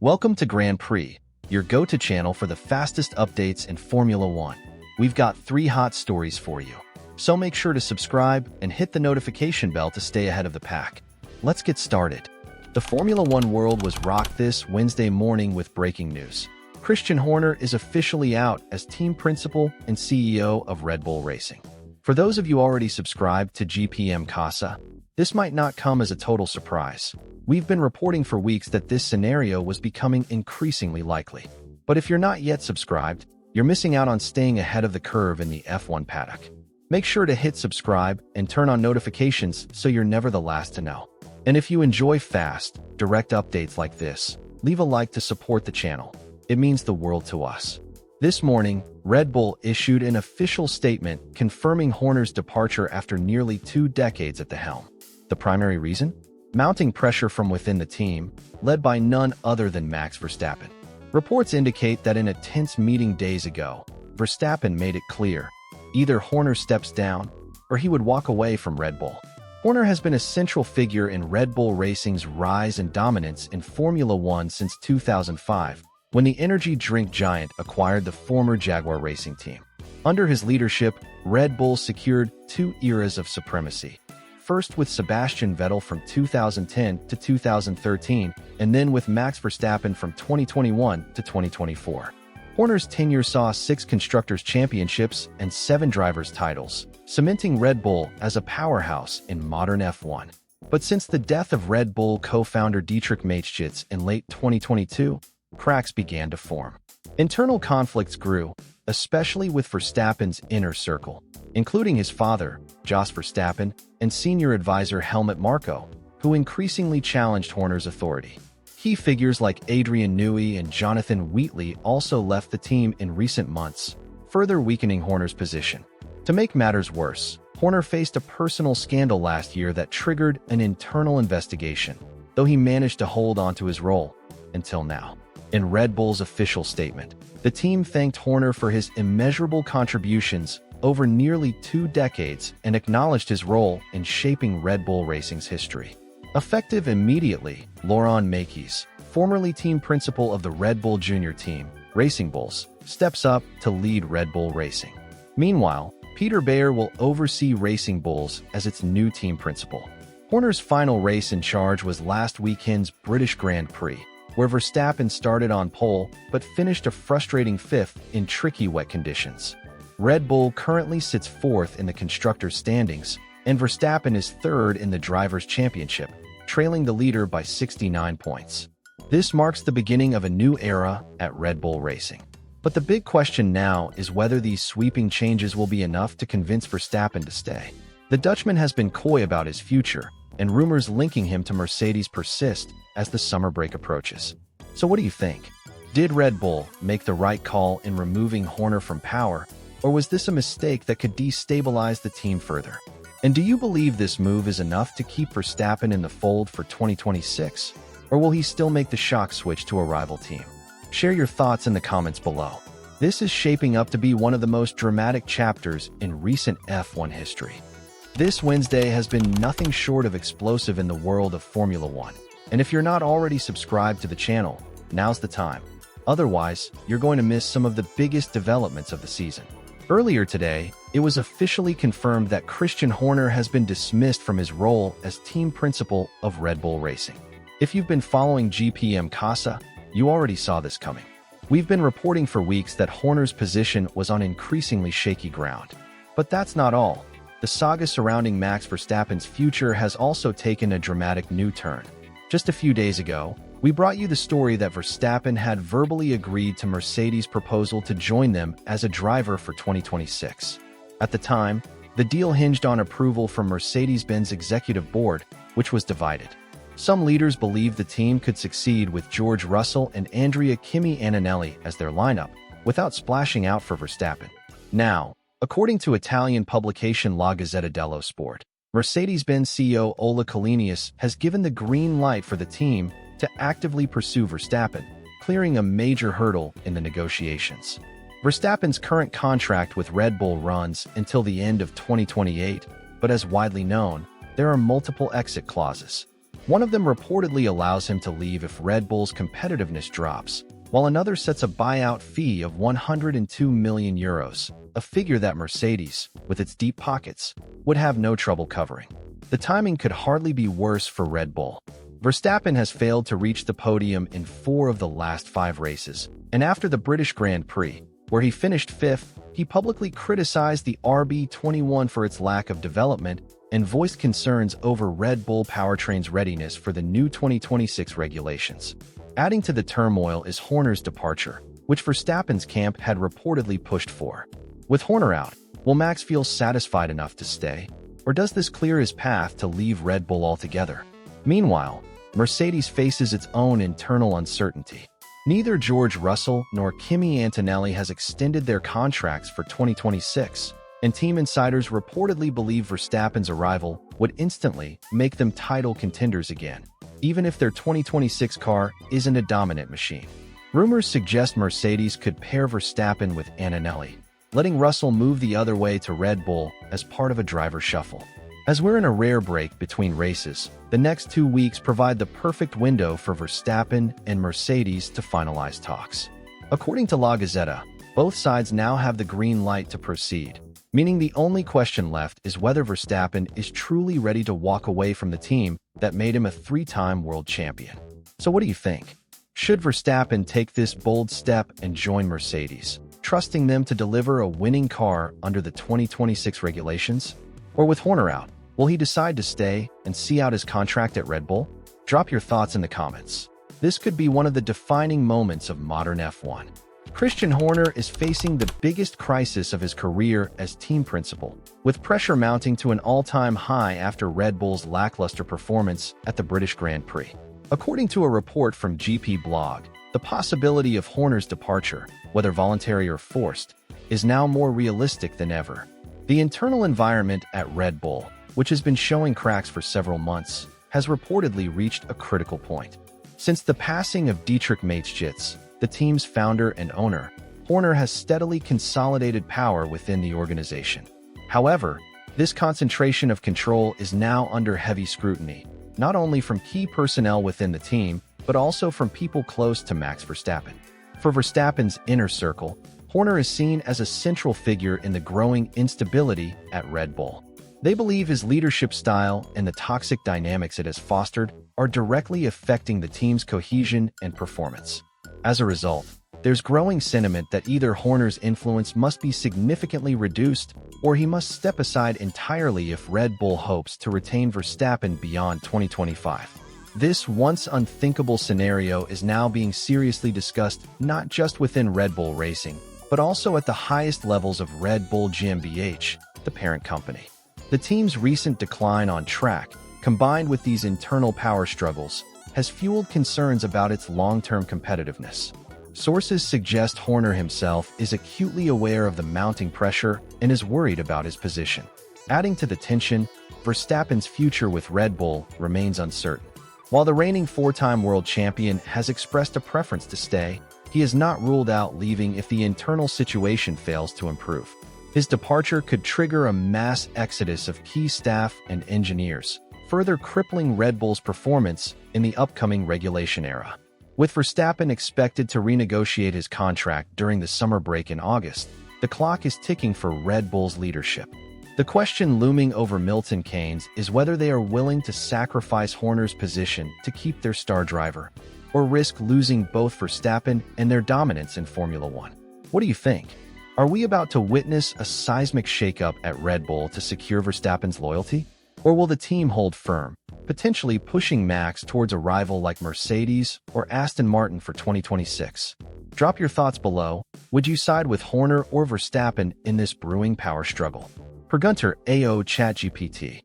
Welcome to Grand Prix, your go-to channel for the fastest updates in Formula One. We've got 3 hot stories for you, so make sure to subscribe and hit the notification bell to stay ahead of the pack. Let's get started. The Formula One world was rocked this Wednesday morning with breaking news. Christian Horner is officially out as team principal and CEO of Red Bull Racing. For those of you already subscribed to GPM Casa, this might not come as a total surprise. We've been reporting for weeks that this scenario was becoming increasingly likely. But if you're not yet subscribed, you're missing out on staying ahead of the curve in the F1 paddock. Make sure to hit subscribe and turn on notifications so you're never the last to know. And if you enjoy fast, direct updates like this, leave a like to support the channel. It means the world to us. This morning, Red Bull issued an official statement confirming Horner's departure after nearly 2 decades at the helm. The primary reason? Mounting pressure from within the team, led by none other than Max Verstappen. Reports indicate that in a tense meeting days ago, Verstappen made it clear, either Horner steps down, or he would walk away from Red Bull. Horner has been a central figure in Red Bull Racing's rise and dominance in Formula One since 2005, when the energy drink giant acquired the former Jaguar Racing team. Under his leadership, Red Bull secured 2 eras of supremacy. First with Sebastian Vettel from 2010 to 2013, and then with Max Verstappen from 2021 to 2024. Horner's tenure saw 6 Constructors' Championships and 7 Drivers' titles, cementing Red Bull as a powerhouse in modern F1. But since the death of Red Bull co-founder Dietrich Mateschitz in late 2022, cracks began to form. Internal conflicts grew, especially with Verstappen's inner circle, including his father, Jos Verstappen, and senior advisor Helmut Marko, who increasingly challenged Horner's authority. Key figures like Adrian Newey and Jonathan Wheatley also left the team in recent months, further weakening Horner's position. To make matters worse, Horner faced a personal scandal last year that triggered an internal investigation, though he managed to hold on to his role until now. In Red Bull's official statement, the team thanked Horner for his immeasurable contributions over nearly 2 decades and acknowledged his role in shaping Red Bull Racing's history. Effective immediately, Laurent Mekies, formerly team principal of the Red Bull Junior team, Racing Bulls, steps up to lead Red Bull Racing. Meanwhile, Peter Bayer will oversee Racing Bulls as its new team principal. Horner's final race in charge was last weekend's British Grand Prix, where Verstappen started on pole but finished a frustrating 5th in tricky wet conditions. Red Bull currently sits 4th in the Constructors' standings, and Verstappen is 3rd in the Drivers' Championship, trailing the leader by 69 points. This marks the beginning of a new era at Red Bull Racing. But the big question now is whether these sweeping changes will be enough to convince Verstappen to stay. The Dutchman has been coy about his future, and rumors linking him to Mercedes persist as the summer break approaches. So what do you think? Did Red Bull make the right call in removing Horner from power, or was this a mistake that could destabilize the team further? And do you believe this move is enough to keep Verstappen in the fold for 2026, or will he still make the shock switch to a rival team? Share your thoughts in the comments below. This is shaping up to be one of the most dramatic chapters in recent F1 history. This Wednesday has been nothing short of explosive in the world of Formula One. And if you're not already subscribed to the channel, now's the time. Otherwise, you're going to miss some of the biggest developments of the season. Earlier today, it was officially confirmed that Christian Horner has been dismissed from his role as team principal of Red Bull Racing. If you've been following GPM Casa, you already saw this coming. We've been reporting for weeks that Horner's position was on increasingly shaky ground. But that's not all. The saga surrounding Max Verstappen's future has also taken a dramatic new turn. Just a few days ago, we brought you the story that Verstappen had verbally agreed to Mercedes' proposal to join them as a driver for 2026. At the time, the deal hinged on approval from Mercedes-Benz executive board, which was divided. Some leaders believed the team could succeed with George Russell and Andrea Kimi Antonelli as their lineup, without splashing out for Verstappen. Now, according to Italian publication La Gazzetta dello Sport, Mercedes-Benz CEO Ola Kalinius has given the green light for the team to actively pursue Verstappen, clearing a major hurdle in the negotiations. Verstappen's current contract with Red Bull runs until the end of 2028, but as widely known, there are multiple exit clauses. One of them reportedly allows him to leave if Red Bull's competitiveness drops, while another sets a buyout fee of €102 million, a figure that Mercedes, with its deep pockets, would have no trouble covering. The timing could hardly be worse for Red Bull. Verstappen has failed to reach the podium in 4 of the last 5 races, and after the British Grand Prix, where he finished 5th, he publicly criticized the RB21 for its lack of development and voiced concerns over Red Bull powertrain's readiness for the new 2026 regulations. Adding to the turmoil is Horner's departure, which Verstappen's camp had reportedly pushed for. With Horner out, will Max feel satisfied enough to stay, or does this clear his path to leave Red Bull altogether? Meanwhile, Mercedes faces its own internal uncertainty. Neither George Russell nor Kimi Antonelli has extended their contracts for 2026, and team insiders reportedly believe Verstappen's arrival would instantly make them title contenders again, even if their 2026 car isn't a dominant machine. Rumors suggest Mercedes could pair Verstappen with Antonelli, letting Russell move the other way to Red Bull as part of a driver shuffle. As we're in a rare break between races, the next 2 weeks provide the perfect window for Verstappen and Mercedes to finalize talks. According to La Gazzetta, both sides now have the green light to proceed, meaning the only question left is whether Verstappen is truly ready to walk away from the team that made him a 3-time world champion. So what do you think? Should Verstappen take this bold step and join Mercedes, trusting them to deliver a winning car under the 2026 regulations? Or with Horner out, will he decide to stay and see out his contract at Red Bull? Drop your thoughts in the comments. This could be one of the defining moments of modern F1. Christian Horner is facing the biggest crisis of his career as team principal, with pressure mounting to an all-time high after Red Bull's lackluster performance at the British Grand Prix. According to a report from GP Blog, the possibility of Horner's departure, whether voluntary or forced, is now more realistic than ever. The internal environment at Red Bull, which has been showing cracks for several months, has reportedly reached a critical point. Since the passing of Dietrich Mateschitz, the team's founder and owner, Horner has steadily consolidated power within the organization. However, this concentration of control is now under heavy scrutiny, not only from key personnel within the team, but also from people close to Max Verstappen. For Verstappen's inner circle, Horner is seen as a central figure in the growing instability at Red Bull. They believe his leadership style and the toxic dynamics it has fostered are directly affecting the team's cohesion and performance. As a result, there's growing sentiment that either Horner's influence must be significantly reduced or he must step aside entirely if Red Bull hopes to retain Verstappen beyond 2025. This once unthinkable scenario is now being seriously discussed not just within Red Bull Racing, but also at the highest levels of Red Bull GmbH, the parent company. The team's recent decline on track, combined with these internal power struggles, has fueled concerns about its long-term competitiveness. Sources suggest Horner himself is acutely aware of the mounting pressure and is worried about his position. Adding to the tension, Verstappen's future with Red Bull remains uncertain. While the reigning 4-time world champion has expressed a preference to stay, he has not ruled out leaving if the internal situation fails to improve. His departure could trigger a mass exodus of key staff and engineers, further crippling Red Bull's performance in the upcoming regulation era. With Verstappen expected to renegotiate his contract during the summer break in August, the clock is ticking for Red Bull's leadership. The question looming over Milton Keynes is whether they are willing to sacrifice Horner's position to keep their star driver, or risk losing both Verstappen and their dominance in Formula One. What do you think? Are we about to witness a seismic shakeup at Red Bull to secure Verstappen's loyalty? Or will the team hold firm, potentially pushing Max towards a rival like Mercedes or Aston Martin for 2026? Drop your thoughts below. Would you side with Horner or Verstappen in this brewing power struggle? Per Gunter AO ChatGPT.